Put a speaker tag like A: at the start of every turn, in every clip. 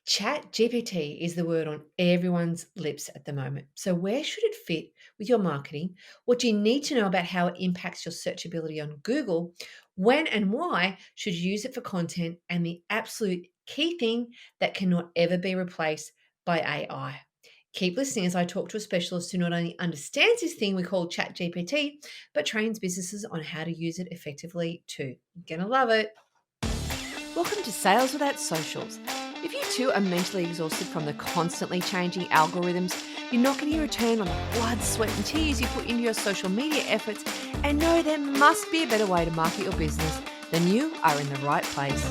A: Chat GPT is the word on everyone's lips at the moment. So, where should it fit with your marketing? What do you need to know about how it impacts your searchability on Google? When and why should you use it for content? And the absolute key thing that cannot ever be replaced by AI. Keep listening as I talk to a specialist who not only understands this thing we call Chat GPT, but trains businesses on how to use it effectively too. You're going to love it. Welcome to Sales Without Socials. If you too are mentally exhausted from the constantly changing algorithms, you're not getting a return on the blood, sweat and tears you put into your social media efforts, and know there must be a better way to market your business, then you are in the right place.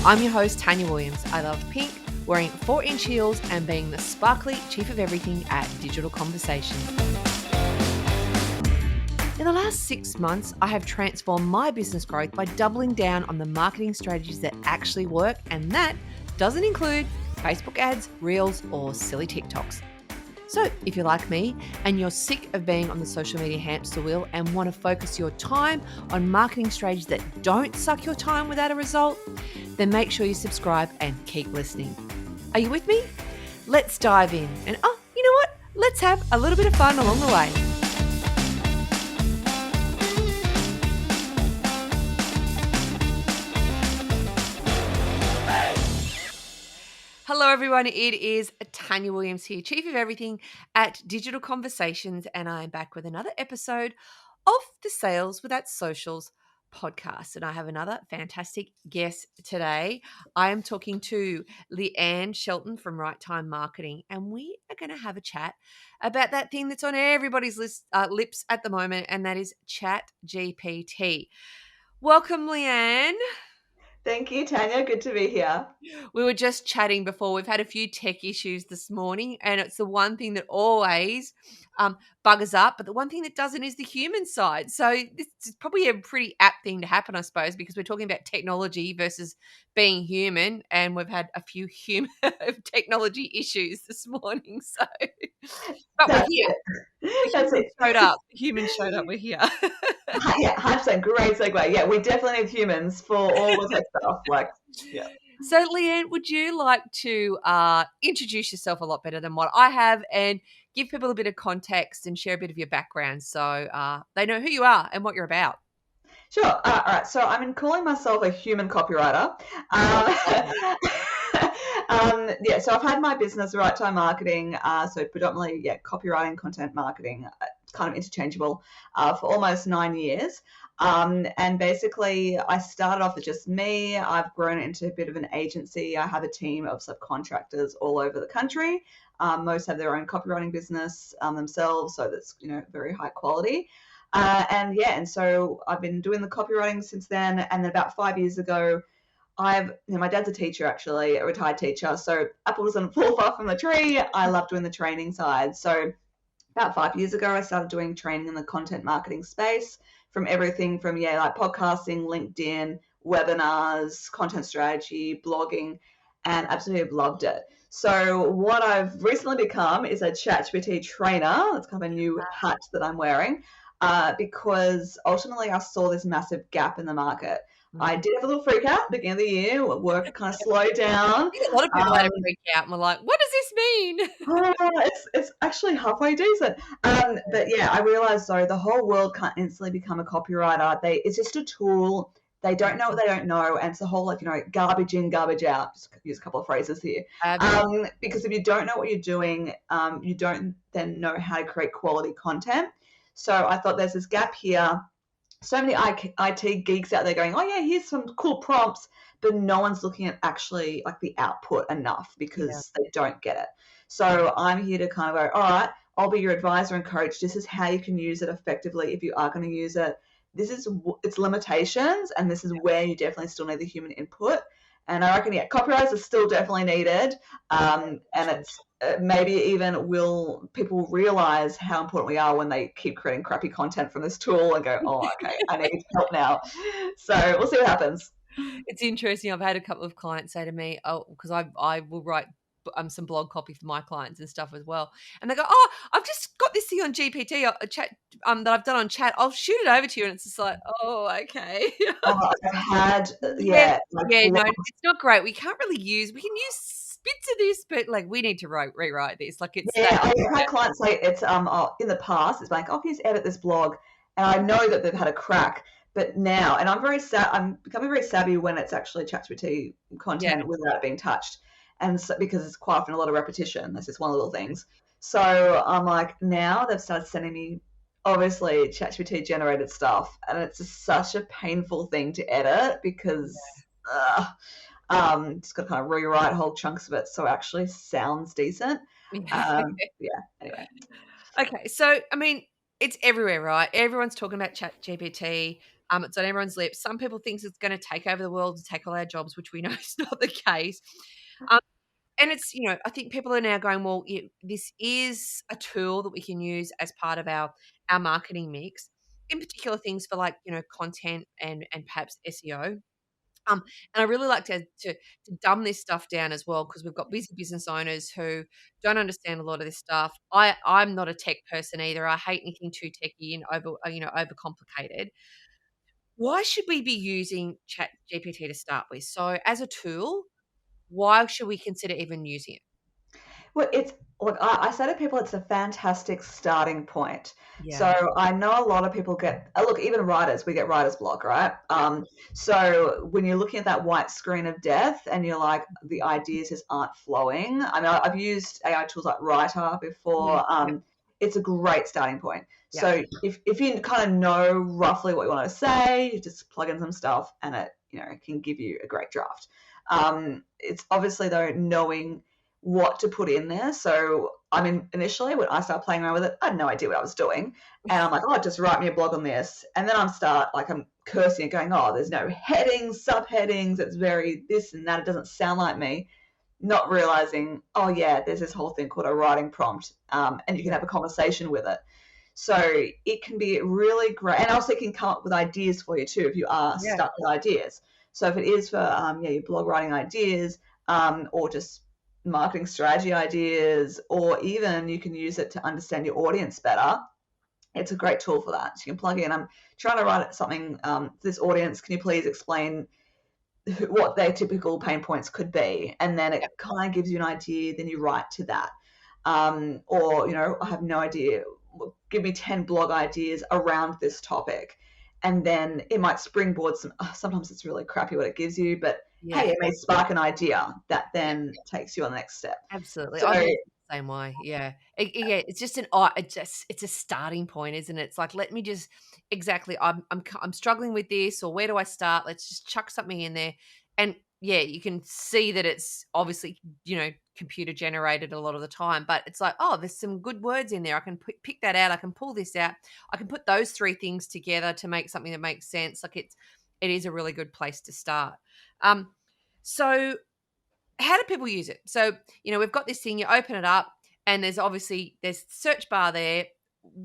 A: I'm your host, Tanya Williams. I love pink, wearing 4-inch heels and being the sparkly chief of everything at Digital Conversations. In the last 6 months, I have transformed my business growth by doubling down on the marketing strategies that actually work, and that doesn't include Facebook ads, Reels, or silly TikToks. So if you're like me and you're sick of being on the social media hamster wheel and want to focus your time on marketing strategies that don't suck your time without a result, then make sure you subscribe and keep listening. Are you with me? Let's dive in. And you know what? Let's have a little bit of fun along the way. Hello everyone, it is Tanya Williams here, Chief of Everything at Digital Conversations, and I'm back with another episode of the Sales Without Socials podcast. And I have another fantastic guest today. I am talking to Leanne Shelton from Right Time Marketing, and we are going to have a chat about that thing that's on everybody's lips at the moment, and that is Chat GPT. Welcome, Leanne.
B: Thank you, Tanya. Good to be here.
A: We were just chatting before. We've had a few tech issues this morning, and it's the one thing that always buggers up. But the one thing that doesn't is the human side. So this is probably a pretty apt thing to happen, I suppose, because we're talking about technology versus being human, and we've had a few human technology issues this morning. So, but we're here.
B: That's it.
A: Showed up. Humans showed up. We're here.
B: Yeah, 100%. Great segue. Yeah, we definitely need humans for all the tech stuff.
A: So, Leanne, would you like to introduce yourself a lot better than what I have and give people a bit of context and share a bit of your background so they know who you are and what you're about?
B: Sure. All right. So I'm calling myself a human copywriter. So I've had my business, Right Time Marketing, so predominantly, copywriting, content marketing, kind of interchangeable, for almost 9 years. And basically, I started off with just me. I've grown into a bit of an agency. I have a team of subcontractors all over the country. Most have their own copywriting business themselves, so that's very high quality. And so I've been doing the copywriting since then. And then about 5 years ago, my dad's a teacher, actually, a retired teacher. So apple doesn't fall far from the tree. I love doing the training side. So about 5 years ago, I started doing training in the content marketing space, from everything from like podcasting, LinkedIn, webinars, content strategy, blogging, and absolutely loved it. So what I've recently become is a ChatGPT trainer. That's kind of a new hat that I'm wearing, because ultimately I saw this massive gap in the market. I did have a little freak out at the beginning of the year. Work kind of slowed down.
A: I think a lot of people had a freak out and were like, what does this mean?
B: It's actually halfway decent. But yeah, I realized though the whole world can't instantly become a copywriter. It's just a tool. They don't know what they don't know, and it's the whole garbage in, garbage out. Just use a couple of phrases here. Because if you don't know what you're doing, you don't then know how to create quality content. So I thought there's this gap here. So many IT geeks out there going, oh yeah, here's some cool prompts, but no one's looking at actually like the output enough because they don't get it. So I'm here to kind of go, all right, I'll be your advisor and coach. This is how you can use it effectively if you are going to use it. This is its limitations, and this is where you definitely still need the human input. And I reckon, copywriters are still definitely needed. And it's maybe even people realize how important we are when they keep creating crappy content from this tool and go, oh, okay, I need help now. So we'll see what happens.
A: It's interesting. I've had a couple of clients say to me, oh, because I will write
C: some blog copy for my clients and stuff as well. And they go, "Oh, I've just got this thing on GPT, a chat that I've done on chat. I'll shoot it over to you." And it's just like, "Oh, okay."
B: I've had,
C: Yeah,
B: yeah, like
C: yeah, no,
B: blog.
C: it's not great. We can use bits of this, but, like, we need to rewrite this. Like, it's that.
B: Yeah, I've had clients say it's in the past it's like, oh, can you just edit this blog? And I know that they've had a crack, but now, and I'm becoming very savvy when it's actually ChatGPT
C: Yeah,
B: content without it being touched, and so, because it's quite often a lot of repetition. That's just one of the little things. So I'm like, now they've started sending me obviously ChatGPT generated stuff, and it's just such a painful thing to edit because. Just got to kind of rewrite whole chunks of it so it actually sounds decent.
C: yeah.
B: Yeah. Anyway,
C: Okay, so, I mean, it's everywhere, right? Everyone's talking about ChatGPT. It's on everyone's lips. Some people think it's gonna take over the world and take all our jobs, which we know is not the case. Um, and it's, I think people are now going, "Well, this is a tool that we can use as part of our marketing mix," in particular things for, like, content and perhaps SEO. And I really like to dumb this stuff down as well, because we've got busy business owners who don't understand a lot of this stuff. I'm not a tech person either. I hate anything too techy and overcomplicated. Why should we be using Chat GPT to start with? So as a tool, why should we consider even using it?
B: well, it's look, I say to people, it's a fantastic starting point.
C: Yeah.
B: So I know a lot of people get look, even writers, we get writer's block, right?
C: Yeah.
B: So when you're looking at that white screen of death and you're like, the ideas just aren't flowing. I mean, I've used AI tools like Writer
C: Mhm.
B: before.
C: Yep.
B: It's a great starting point.
C: Yep.
B: So if you kind of know roughly what you want to say, you just plug in some stuff and it can give you a great draft. It's obviously though knowing what to put in there. So I mean, initially when I started playing around with it, I had no idea what I was doing. And I'm like, oh, just write me a blog on this. And then I'm cursing and going, oh, there's no headings, subheadings. It's very this and that. It doesn't sound like me. Not realizing, oh yeah, there's this whole thing called a writing prompt, and you can
C: Yeah.
B: have a conversation with it. So it can be really great, and also it can come up with ideas for you too if you are
C: Yeah.
B: stuck with ideas. So if it is for your blog writing ideas, or just marketing strategy ideas, or even you can use it to understand your audience better. It's a great tool for that. So you can plug in. I'm trying to write something to this audience. Can you please explain what their typical pain points could be? And then
C: Yep.
B: it kind of gives you an idea. Then you write to that. Or I have no idea. Give me 10 blog ideas around this topic, and then it might springboard some. Sometimes it's really crappy what it gives you, but
C: Yeah.
B: hey, it may spark an idea that then takes you on the next step.
C: Absolutely.
B: So
C: I'm the same way. Yeah. Yeah, it's just it's a starting point, isn't it? It's like, let me just exactly, I'm struggling with this, or where do I start? Let's just chuck something in there. And yeah, you can see that it's obviously, computer generated a lot of the time, but it's like, oh, there's some good words in there. I can pick that out. I can pull this out. I can put those three things together to make something that makes sense. Like, it is a really good place to start. Um, so how do people use it? So, we've got this thing, you open it up and there's search bar there.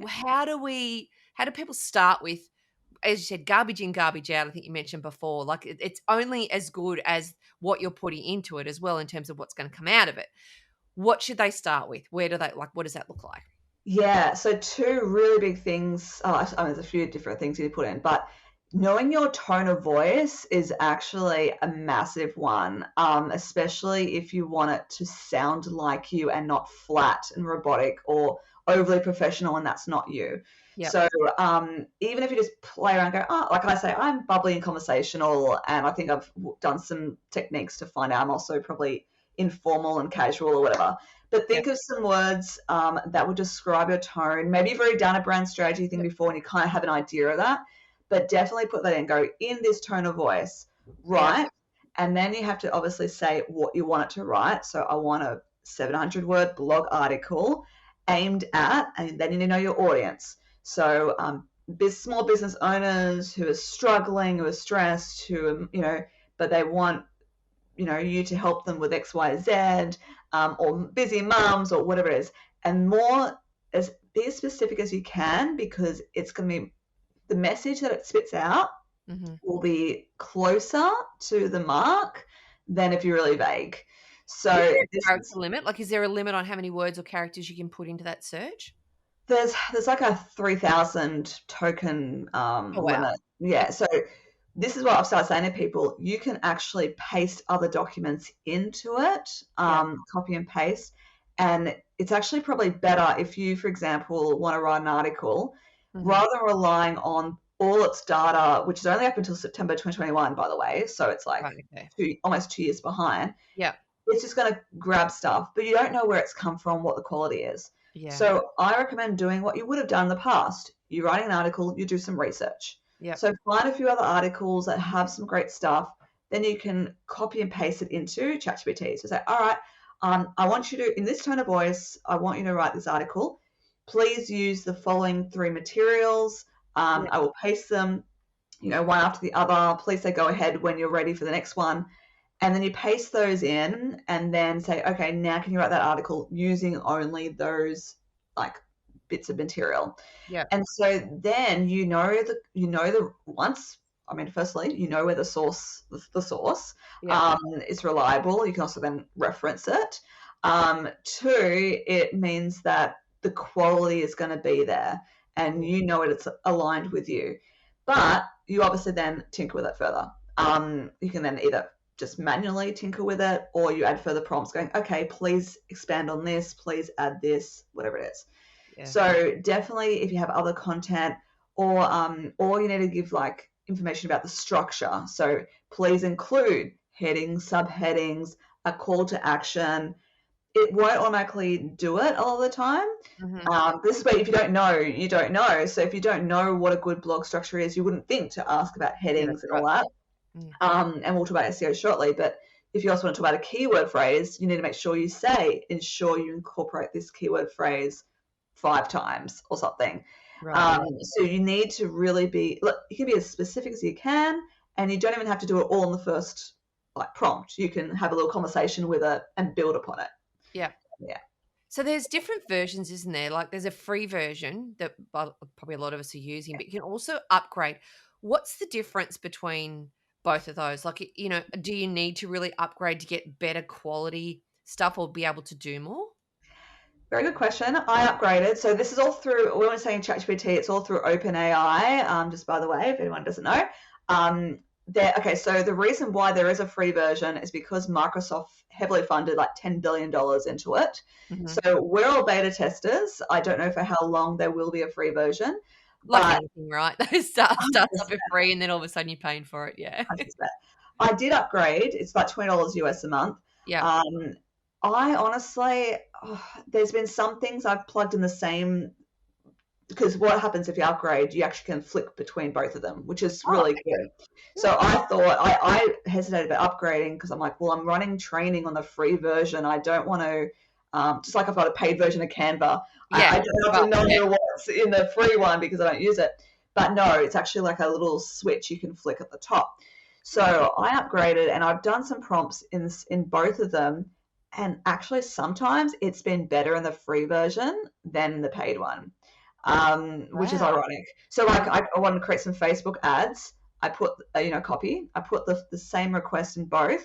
C: How do people start with, as you said, garbage in, garbage out? I think you mentioned before, like it's only as good as what you're putting into it as well, in terms of what's going to come out of it. What should they start with? Where do they, like, what does that look like?
B: yeah, so two really big things. I mean, there's a few different things you put in, but knowing your tone of voice is actually a massive one, especially if you want it to sound like you and not flat and robotic or overly professional, and that's not you.
C: Yep.
B: So even if you just play around, go, oh, like I say, I'm bubbly and conversational, and I think I've done some techniques to find out I'm also probably informal and casual or whatever. But
C: Yep.
B: think of some words that would describe your tone. Maybe you've already done a brand strategy thing
C: Yep.
B: before and you kind of have an idea of that, but definitely put that in. Go in this tone of voice,
C: Yep.
B: right? And then you have to obviously say what you want it to write. So I want a 700-word blog article aimed at, and then you need to know your audience. So small business owners who are struggling, who are stressed, but they want you to help them with XYZ, or busy mums or whatever it is, and more as be as specific as you can, because it's going to be the message that it spits out
C: Hmm.
B: will be closer to the mark than if you're really vague. So
C: Is there a
B: this
C: character
B: is
C: limit? Like, is there a limit on how many words or characters you can put into that search?
B: there's like a 3,000 token
C: Oh, wow.
B: limit. Yeah. So this is what I've started saying to people. You can actually paste other documents into it,
C: Yeah.
B: copy and paste. And it's actually probably better if you, for example, want to write an article,
C: Mhm.
B: rather than relying on all its data, which is only up until September 2021, by the way. So it's like
C: Right, okay.
B: almost 2 years behind.
C: Yeah.
B: It's just going to grab stuff, but you don't know where it's come from, what the quality is.
C: Yeah.
B: So I recommend doing what you would have done in the past. You're writing an article, you do some research.
C: Yep.
B: So find a few other articles that have some great stuff. Then you can copy and paste it into ChatGPT. So say, all right, I want you to, in this tone of voice, I want you to write this article. Please use the following 3 materials.
C: Yep.
B: I will paste them, one after the other. Please say go ahead when you're ready for the next one. And then you paste those in and then say, okay, now can you write that article using only those like bits of material?
C: Yep.
B: And so then firstly, you know where the source
C: Yep.
B: is reliable. You can also then reference it. Two, it means that the quality is going to be there and you know it's aligned with you. But you obviously then tinker with it further. You can then either just manually tinker with it, or you add further prompts going, okay, please expand on this, please add this, whatever it is.
C: Yeah.
B: So definitely if you have other content or you need to give like information about the structure. So please include headings, subheadings, a call to action. It won't automatically do it a lot of the time.
C: Mhm.
B: This is where if you don't know, you don't know. So if you don't know what a good blog structure is, you wouldn't think to ask about
C: Yeah,
B: headings
C: that's
B: and
C: right.
B: all that.
C: Mm.
B: And we'll talk about SEO shortly. But if you also want to talk about a keyword phrase, you need to make sure you ensure you incorporate this keyword phrase 5 times or something.
C: Right.
B: So you need to really you can be as specific as you can, and you don't even have to do it all in the first prompt. You can have a little conversation with it and build upon it.
C: Yeah.
B: Yeah.
C: So there's different versions, isn't there? Like there's a free version that probably a lot of us are using, but you can also upgrade. What's the difference between both of those? Like, do you need to really upgrade to get better quality stuff or be able to do more?
B: Very good question. I upgraded. So this is all through, when we're saying ChatGPT, it's all through OpenAI, just by the way, if anyone doesn't know. Okay, so the reason why there is a free version is because Microsoft heavily funded like $10 billion into it.
C: Mhm.
B: So we're all beta testers. I don't know for how long there will be a free version,
C: Like
B: but
C: anything, right? Those starts off for free and then all of a sudden you're paying for it. Yeah.
B: 100%. I did upgrade. It's about $20 US a month.
C: Yeah.
B: I honestly, there's been some things I've plugged in the same, because what happens if you upgrade, you actually can flick between both of them, which is
C: Oh,
B: really
C: okay.
B: good. So I thought I hesitated about upgrading because I'm like, well, I'm running training on the free version. I don't want to, just like I've got a paid version of Canva.
C: Yeah.
B: I don't have to know what's in the free one because I don't use it. But no, it's actually like a little switch you can flick at the top. So I upgraded and I've done some prompts in both of them. And actually, sometimes it's been better in the free version than the paid one, which is
C: Wow.
B: ironic. So, like, I wanted to create some Facebook ads. I put, copy. I put the same request in both.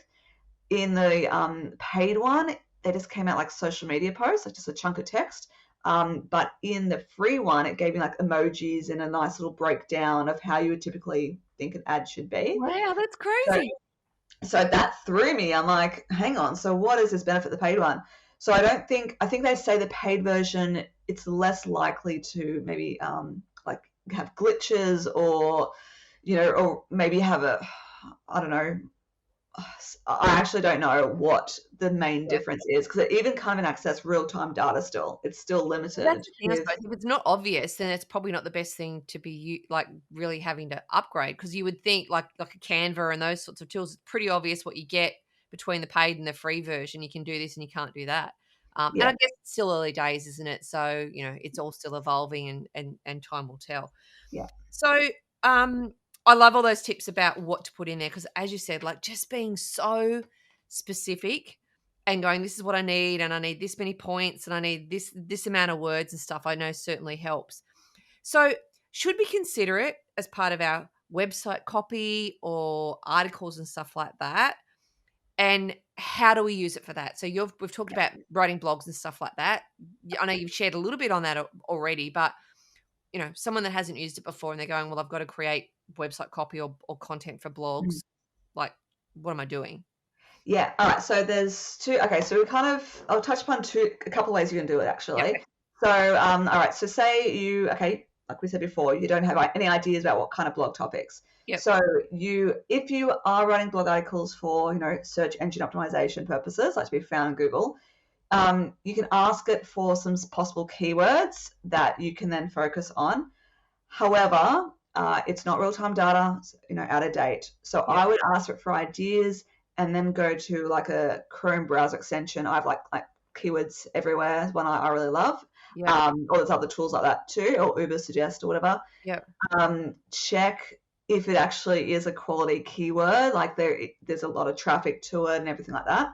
B: In the paid one, they just came out like social media posts, like just a chunk of text. But in the free one, it gave me like emojis and a nice little breakdown of how you would typically think an ad should be.
C: Wow, that's
B: So
C: crazy.
B: so that threw me. I'm like, hang on. So what does this benefit the paid one? So I think they say the paid version, it's less likely to maybe like have glitches or maybe have I don't know. I actually don't know what the main
C: Yeah.
B: difference is because it even can't even access real-time data still. It's still
C: Well, that's
B: limited
C: the thing, I
B: with,
C: suppose. If it's not obvious, then it's probably not the best thing to be like really having to upgrade because you would think like a Canva and those sorts of tools, it's pretty obvious what you get between the paid and the free version. You can do this and you can't do that. And
B: yeah,
C: I guess it's still early days, isn't it? So it's all still evolving, and time will tell.
B: yeah,
C: So I love all those tips about what to put in there because, as you said, like just being so specific and going, this is what I need, and I need this many points, and I need this amount of words and stuff. I know certainly helps. So, should we consider it as part of our website copy or articles and stuff like that? And how do we use it for that? So we've talked about writing blogs and stuff like that. I know you've shared a little bit on that already, but someone that hasn't used it before and they're going, well, I've got to create website copy or content for blogs. Like, what am I doing?
B: Yeah. All right. So there's two. Okay. So I'll touch upon a couple of ways you can do it actually.
C: Yep.
B: So, all right. So say like we said before, you don't have any ideas about what kind of blog topics.
C: Yep.
B: So if you are writing blog articles for, search engine optimization purposes, like to be found in Google, you can ask it for some possible keywords that you can then focus on. However, it's not real-time data, out of date. So I would ask it for ideas and then go to like a Chrome browser extension. I have like keywords everywhere, one I really love.
C: Yeah.
B: Or there's other tools like that too, or Uber Suggest or whatever.
C: Yeah.
B: Check if it actually is a quality keyword, like there's a lot of traffic to it and everything like that.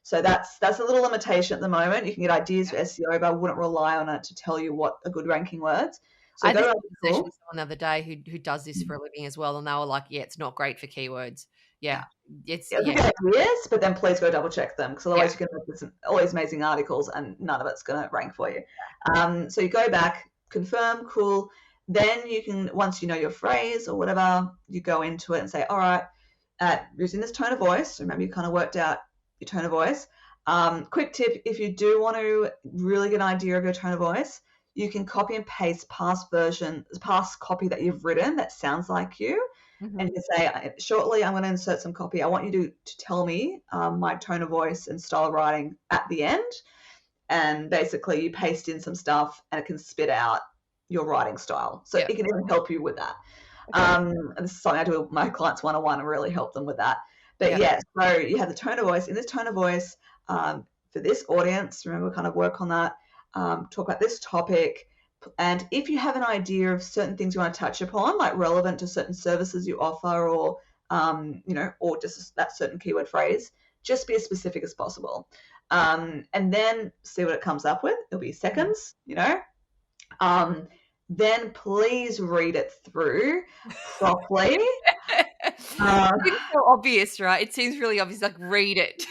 B: So that's a little limitation at the moment. You can get ideas for SEO, but I wouldn't rely on it to tell you what a good ranking words. So
C: I had this conversation with someone the other day who does this for a living as well, and they were like, "Yeah, it's not great for keywords." Yeah, it's
B: good ideas, but then please go double check them, because otherwise you can have all these amazing articles and none of it's going to rank for you. So you go back, confirm, cool. Then you can, once you know your phrase or whatever, you go into it and say, all right, using this tone of voice. Remember, you kind of worked out your tone of voice. Quick tip: if you do want to really get an idea of your tone of voice, you can copy and paste past copy that you've written that sounds like you. Mm-hmm. And you say, shortly, I'm going to insert some copy. I want you to tell me my tone of voice and style of writing at the end. And basically, you paste in some stuff and it can spit out your writing style. So it can even help you with that. Okay. And this is something I do with my clients one-on-one and really help them with that. But so you have the tone of voice. In this tone of voice, for this audience, remember, kind of work on that. Talk about this topic. And if you have an idea of certain things you want to touch upon, like relevant to certain services you offer, or or just that certain keyword phrase, just be as specific as possible. And then see what it comes up with. It'll be seconds, Then please read it through properly.
C: It's so obvious, right? It seems really obvious, like read it.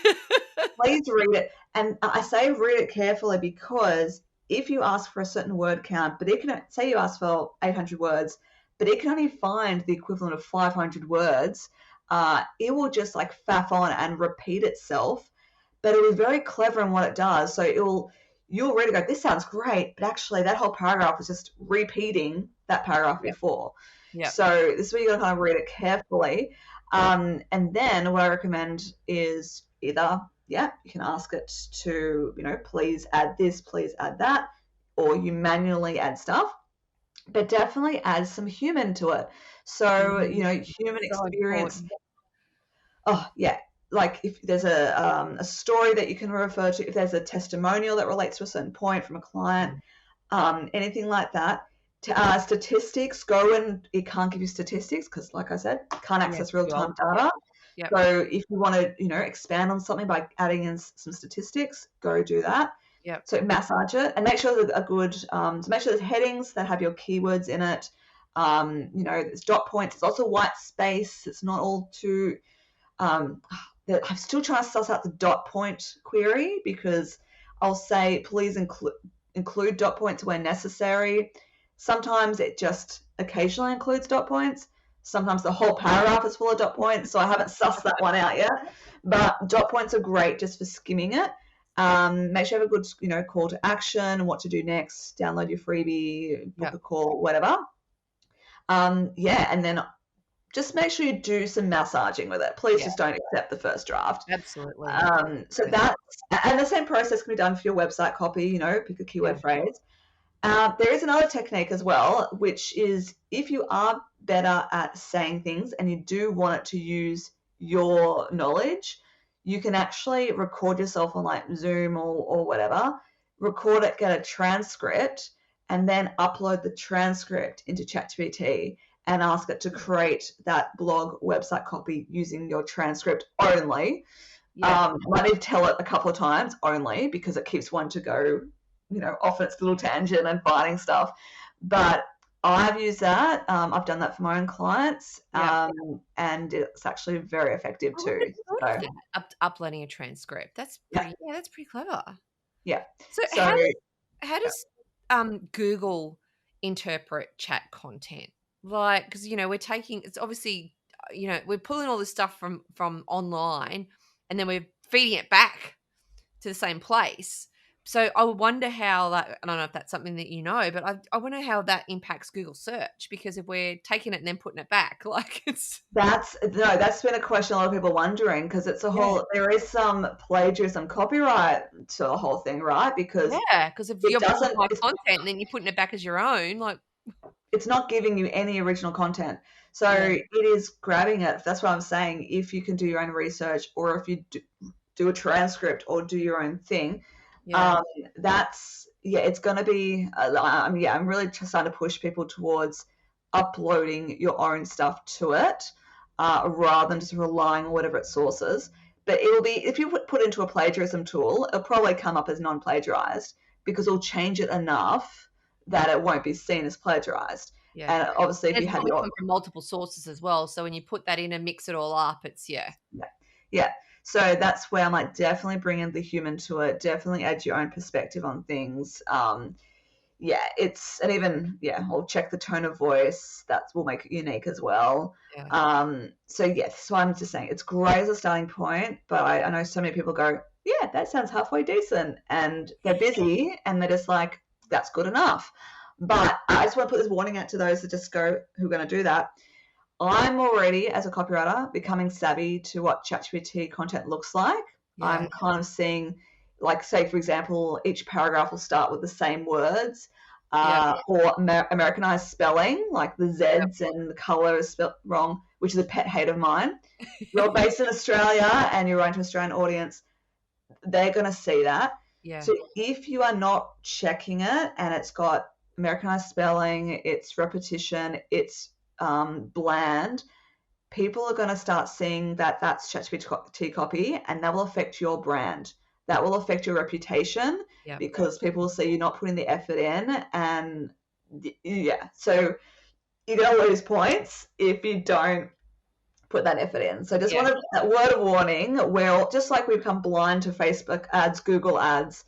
B: Please read it. And I say read it carefully, because if you ask for a certain word count, but it can, say you ask for 800 words, but it can only find the equivalent of 500 words, it will just like faff on and repeat itself, but it'll be very clever in what it does. So you'll read it, go, this sounds great, but actually that whole paragraph is just repeating that paragraph before. Yeah. So this is where you got to kind of read it carefully. And then what I recommend is either, you can ask it to, please add this, please add that, or you manually add stuff, but definitely add some human to it. So, human experience. Oh, yeah. Like if there's a story that you can refer to, if there's a testimonial that relates to a certain point from a client, anything like that. Statistics, it can't give you statistics because, like I said, can't access real-time data. Yep. So if you want to, expand on something by adding in some statistics, go do that. Yep. So massage it and make sure that are good. So make sure there's headings that have your keywords in it. There's dot points. It's also white space. It's not all too. I'm still trying to suss out the dot point query, because I'll say please include dot points where necessary. Sometimes it just occasionally includes dot points. Sometimes the whole paragraph is full of dot points, so I haven't sussed that one out yet. But dot points are great just for skimming it. Make sure you have a good, call to action, what to do next, download your freebie, book a call, whatever. And then just make sure you do some massaging with it. Please just don't accept the first draft.
C: Absolutely.
B: So and the same process can be done for your website copy, pick a keyword phrase. There is another technique as well, which is if you are better at saying things and you do want it to use your knowledge, you can actually record yourself on like Zoom or whatever, record it, get a transcript, and then upload the transcript into Chat GPT and ask it to create that blog website copy using your transcript only. I need to tell it a couple of times only, because it keeps wanting to go, off its little tangent and finding stuff. But I've used that. I've done that for my own clients,
C: Yeah.
B: and it's actually very effective
C: I wouldn't
B: too.
C: have thought
B: So
C: of that, uploading a transcript.
B: yeah,
C: That's pretty clever.
B: yeah.
C: So
B: So
C: how
B: yeah.
C: does Google interpret chat content? Like, because we're taking it's obviously we're pulling all this stuff from online, and then we're feeding it back to the same place. So I wonder how that. I don't know if that's something that but I wonder how that impacts Google search, because if we're taking it and then putting it back, like it's
B: That's been a question a lot of people wondering, because it's a
C: yeah.
B: whole, there is some plagiarism, copyright to the whole thing, right? Because
C: Yeah, because if
B: it
C: you're pulling
B: doesn't,
C: my content and then you're putting it back as your own, like
B: it's not giving you any original content. So
C: yeah,
B: it is grabbing it. That's what I'm saying. If you can do your own research, or if you do a transcript or do your own thing,
C: yeah,
B: um, that's, yeah, it's going to be, I'm really starting to push people towards uploading your own stuff to it, rather than just relying on whatever its sources. But it will be, if you put into a plagiarism tool, it'll probably come up as non-plagiarized, because it'll change it enough that it won't be seen as plagiarized.
C: yeah.
B: And obviously, if
C: And
B: you
C: it's
B: had
C: probably
B: your,
C: come from multiple sources as well, so when you put that in and mix it all up, it's yeah.
B: yeah, yeah. So that's where I might definitely bring in the human to it. Definitely add your own perspective on things. Yeah, and even, yeah, I'll check the tone of voice. That will make it unique as well.
C: Yeah.
B: So yes, so I'm just saying it's great as a starting point, but I know so many people go, yeah, that sounds halfway decent, and they're busy and they're just like, that's good enough. But I just want to put this warning out to those that just go, who are going to do that. I'm already, as a copywriter, becoming savvy to what ChatGPT content looks like.
C: Yeah.
B: I'm kind of seeing, like, say, for example, each paragraph will start with the same words,
C: Yep.
B: or Americanized spelling, like the
C: Yep.
B: Z's and the color is spelled wrong, which is a pet hate of mine. You're based in Australia and you're writing to an Australian audience, they're going to see that.
C: Yeah.
B: So if you are not checking it and it's got Americanized spelling, it's repetition, it's bland, people are going to start seeing that that's ChatGPT copy, and that will affect your brand. That will affect your reputation,
C: Yep.
B: because people will see you're not putting the effort in. And yeah, so you're going to lose points if you don't put that effort in. So just
C: Yeah.
B: wanted that word of warning, where just like we become blind to Facebook ads, Google ads,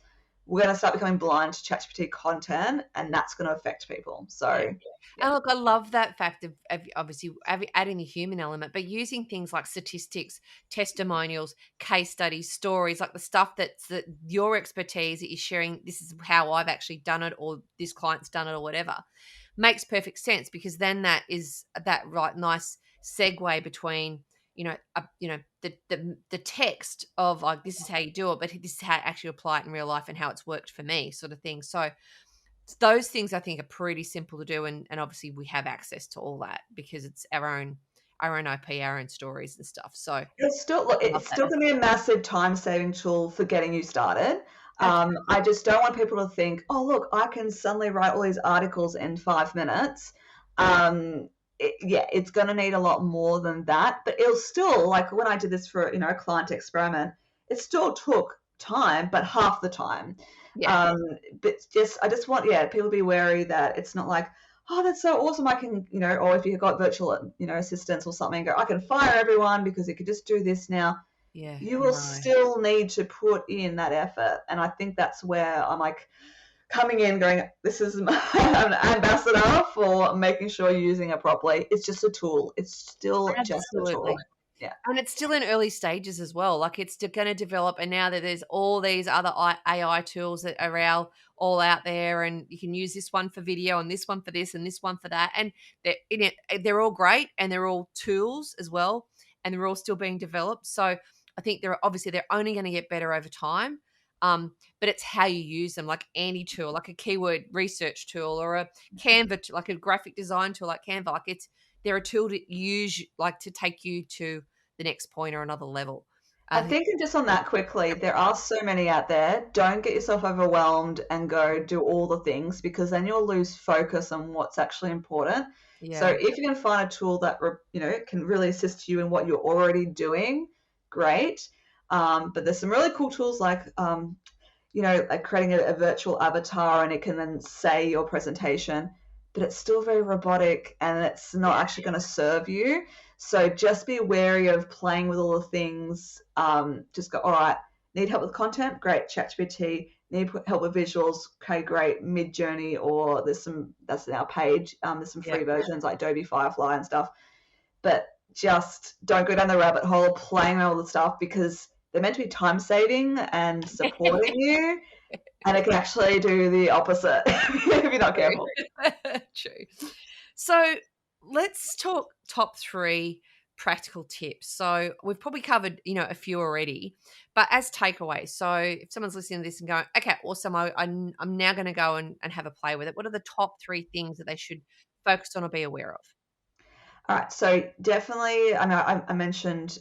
B: we're going to start becoming blind to ChatGPT content, and that's going to affect people. So
C: Yeah.
B: yeah.
C: And look, I love that fact of obviously adding the human element, but using things like statistics, testimonials, case studies, stories, like the stuff that's your expertise that you're sharing. This is how I've actually done it, or this client's done it, or whatever. Makes perfect sense, because then that is that right nice segue between the text of like, this is how you do it, but this is how to actually apply it in real life and how it's worked for me, sort of thing. So those things I think are pretty simple to do, and obviously we have access to all that because it's our own IP, our own stories and stuff. So
B: It's still, look,
C: love
B: it's
C: that.
B: still going to be a massive time-saving tool for getting you started.
C: Absolutely.
B: I just don't want people to think, oh, look, I can suddenly write all these articles in 5 minutes. Yeah, it's going to need a lot more than that. But it'll still, like when I did this for, a client experiment, it still took time, but half the time.
C: Yeah.
B: Um, but I just want, yeah, people to be wary that it's not like, oh, that's so awesome. I can, or if you've got virtual, assistants or something, go, I can fire everyone because you could just do this now.
C: Yeah.
B: You will
C: No.
B: still need to put in that effort. And I think that's where I'm like coming in going, this is an ambassador for making sure you're using it properly. It's just a tool. It's still just a tool.
C: Absolutely.
B: Yeah.
C: And it's still in early stages as well. Like it's going to develop, and now that there's all these other AI tools that are all out there, and you can use this one for video, and this one for this, and this one for that, and they're all great, and they're all tools as well, and they're all still being developed. So I think they're only going to get better over time. But it's how you use them, like any tool, like a keyword research tool, or a Canva, like a graphic design tool, like Canva. Like they're a tool to use, like to take you to the next point or another level.
B: I
C: I think,
B: think just on that quickly, there are so many out there. Don't get yourself overwhelmed and go do all the things, because then you'll lose focus on what's actually important. So
C: yeah,
B: if you can find a tool that can really assist you in what you're already doing, great. But there's some really cool tools like like creating a virtual avatar, and it can then say your presentation. but it's still very robotic and it's not actually going to serve you. So just be wary of playing with all the things. Just go, all right, need help with content? Great, Chat GPT. Need help with visuals? Okay, great, Mid-Journey, or that's our page. There's some free versions like Adobe Firefly and stuff. But just don't go down the rabbit hole playing around all the stuff, because they're meant to be time saving and supporting you, and it can actually do the opposite if you're not careful.
C: True. So let's talk top 3 practical tips. So we've probably covered, a few already, but as takeaways. So if someone's listening to this and going, okay, awesome, I'm now going to go and have a play with it. What are the top 3 things that they should focus on or be aware of?
B: All right, so definitely, I mean, I mentioned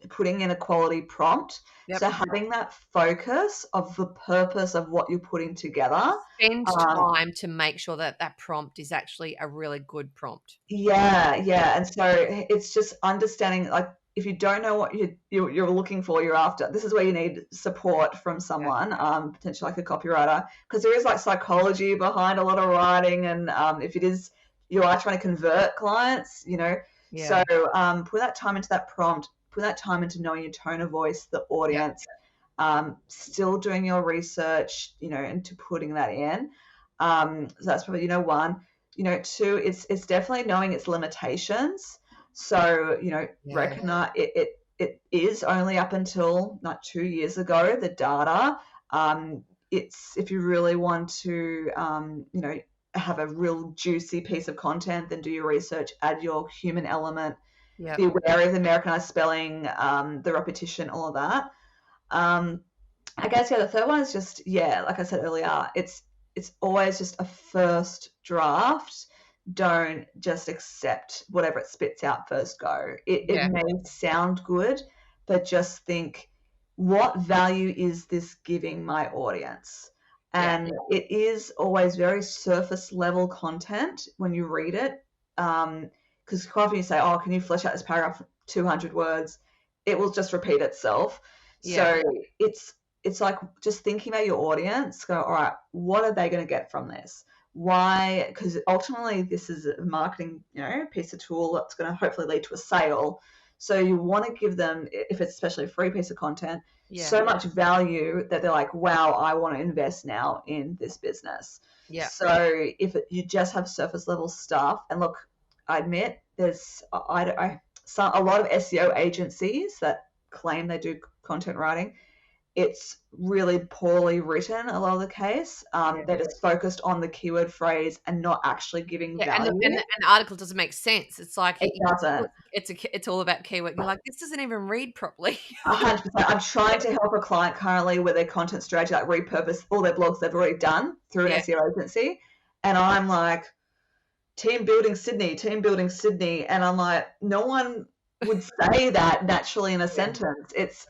B: putting in a quality prompt.
C: Yep.
B: So having that focus of the purpose of what you're putting together.
C: Spend time to make sure that that prompt is actually a really good prompt.
B: Yeah. And so it's just understanding, like, if you don't know what you're looking for, you're after, this is where you need support from someone, potentially like a copywriter, because there is like psychology behind a lot of writing, and if it is, you are trying to convert clients, So put that time into that prompt, put that time into knowing your tone of voice, the audience, still doing your research, into putting that in. So that's probably, 1. 2, it's definitely knowing its limitations. So, recognize it is only up until like 2 years ago, the data. It's, if you really want to, have a real juicy piece of content, then do your research, add your human element, be wary of the Americanized spelling, the repetition, all of that. I guess, the third one is just, like I said earlier, it's always just a first draft. Don't just accept whatever it spits out first go. It may sound good, but just think, what value is this giving my audience? And it is always very surface level content when you read it. Because quite often you say, oh, can you flesh out this paragraph 200 words? It will just repeat itself. So it's like just thinking about your audience, go, all right, what are they going to get from this? Why? Because ultimately this is a marketing, piece of tool that's going to hopefully lead to a sale. So you want to give them, if it's especially a free piece of content, so much value that they're like, wow, I want to invest now in this business. So if you just have surface level stuff, and look, I admit there's a lot of SEO agencies that claim they do content writing. It's really poorly written a lot of the case. They're just focused on the keyword phrase and not actually giving value.
C: And the article doesn't make sense. It's like
B: it doesn't.
C: It's all about keyword. You're like, this doesn't even read properly.
B: 100%. I'm trying to help a client currently with their content strategy, like repurpose all their blogs they've already done through an SEO agency, and I'm like, team building Sydney, and I'm like, no one would say that naturally in a sentence. It's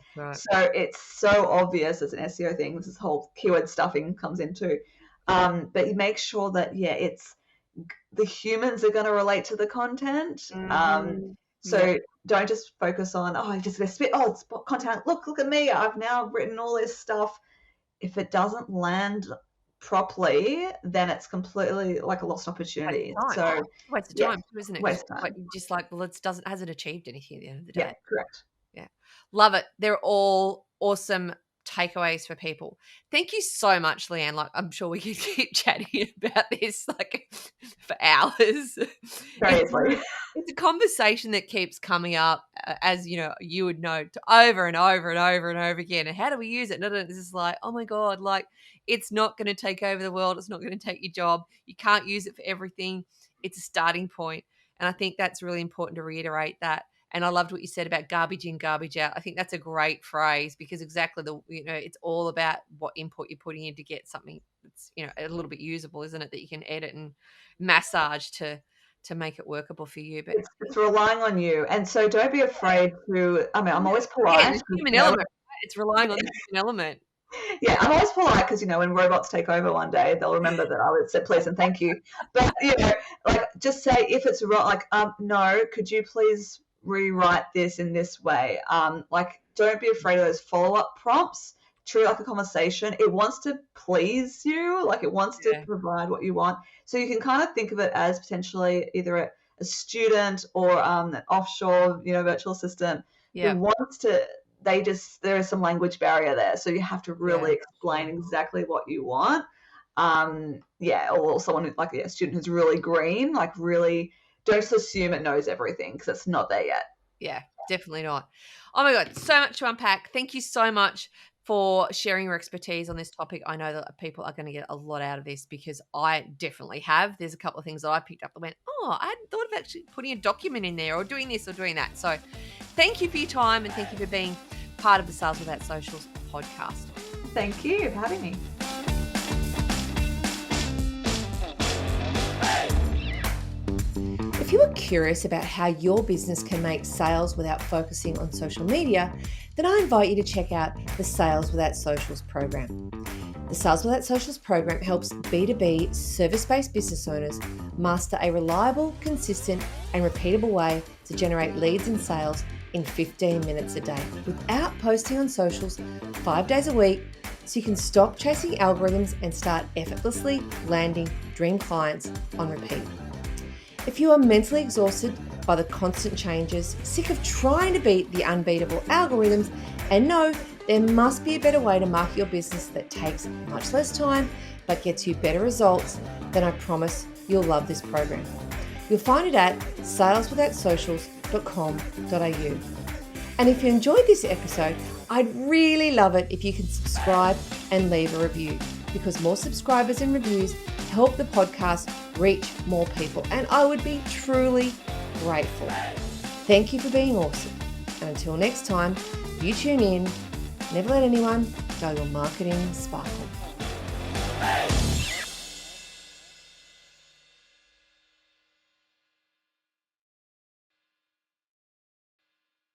B: so obvious as an SEO thing. This whole keyword stuffing comes into, but you make sure that it's the humans are going to relate to the content. So don't just focus on just this bit. Oh, it's content. Look at me. I've now written all this stuff. If it doesn't land properly, then it's completely like a lost opportunity. So
C: waste of time, isn't it?
B: Waste of time.
C: Just like, well, it hasn't achieved anything at the end of the day.
B: Yeah, correct.
C: Yeah, love it. They're all awesome takeaways for people. Thank you so much, Leanne. Like, I'm sure we could keep chatting about this like for hours. It's a conversation that keeps coming up, as you would know, over and over and over and over again. And how do we use it? And it's just like, oh my God, like, it's not going to take over the world. It's not going to take your job. You can't use it for everything. It's a starting point. And I think that's really important to reiterate that. And I loved what you said about garbage in, garbage out. I think that's a great phrase, because exactly it's all about what input you're putting in to get something that's, a little bit usable, isn't it? That you can edit and massage to make it workable for you. But
B: it's relying on you. And so don't be afraid to, I'm always polite.
C: The human element, right? It's relying on the human element.
B: Yeah, I'm always polite because, when robots take over one day, they'll remember that I would say please and thank you. But, like, just say if it's wrong, like, no, could you please rewrite this in this way? Like, don't be afraid of those follow-up prompts. treat it like a conversation. It wants to please you, like it wants to provide what you want. So you can kind of think of it as potentially either a student or an offshore, virtual assistant who wants to. There is some language barrier there, so you have to really explain exactly what you want. Or someone like a student who's really green, like really don't just assume it knows everything because it's not there yet.
C: Yeah, definitely not. Oh my God, so much to unpack. Thank you so much for sharing your expertise on this topic. I know that people are going to get a lot out of this because I definitely have. There's a couple of things that I picked up that went, oh, I hadn't thought of actually putting a document in there or doing this or doing that. So thank you for your time and thank you for being part of the Sales Without Socials podcast.
B: Thank you for having me.
A: If you are curious about how your business can make sales without focusing on social media, then I invite you to check out the Sales Without Socials program. The Sales Without Socials program helps B2B service-based business owners master a reliable, consistent, and repeatable way to generate leads and sales in 15 minutes a day without posting on socials 5 days a week, so you can stop chasing algorithms and start effortlessly landing dream clients on repeat. If you are mentally exhausted by the constant changes, sick of trying to beat the unbeatable algorithms, and know there must be a better way to market your business that takes much less time but gets you better results, then I promise you'll love this program. You'll find it at saleswithoutsocials.com.au. And if you enjoyed this episode, I'd really love it if you can subscribe and leave a review, because more subscribers and reviews help the podcast reach more people, and I would be truly grateful. Thank you for being awesome. And until next time, you tune in. Never let anyone dull your marketing sparkle.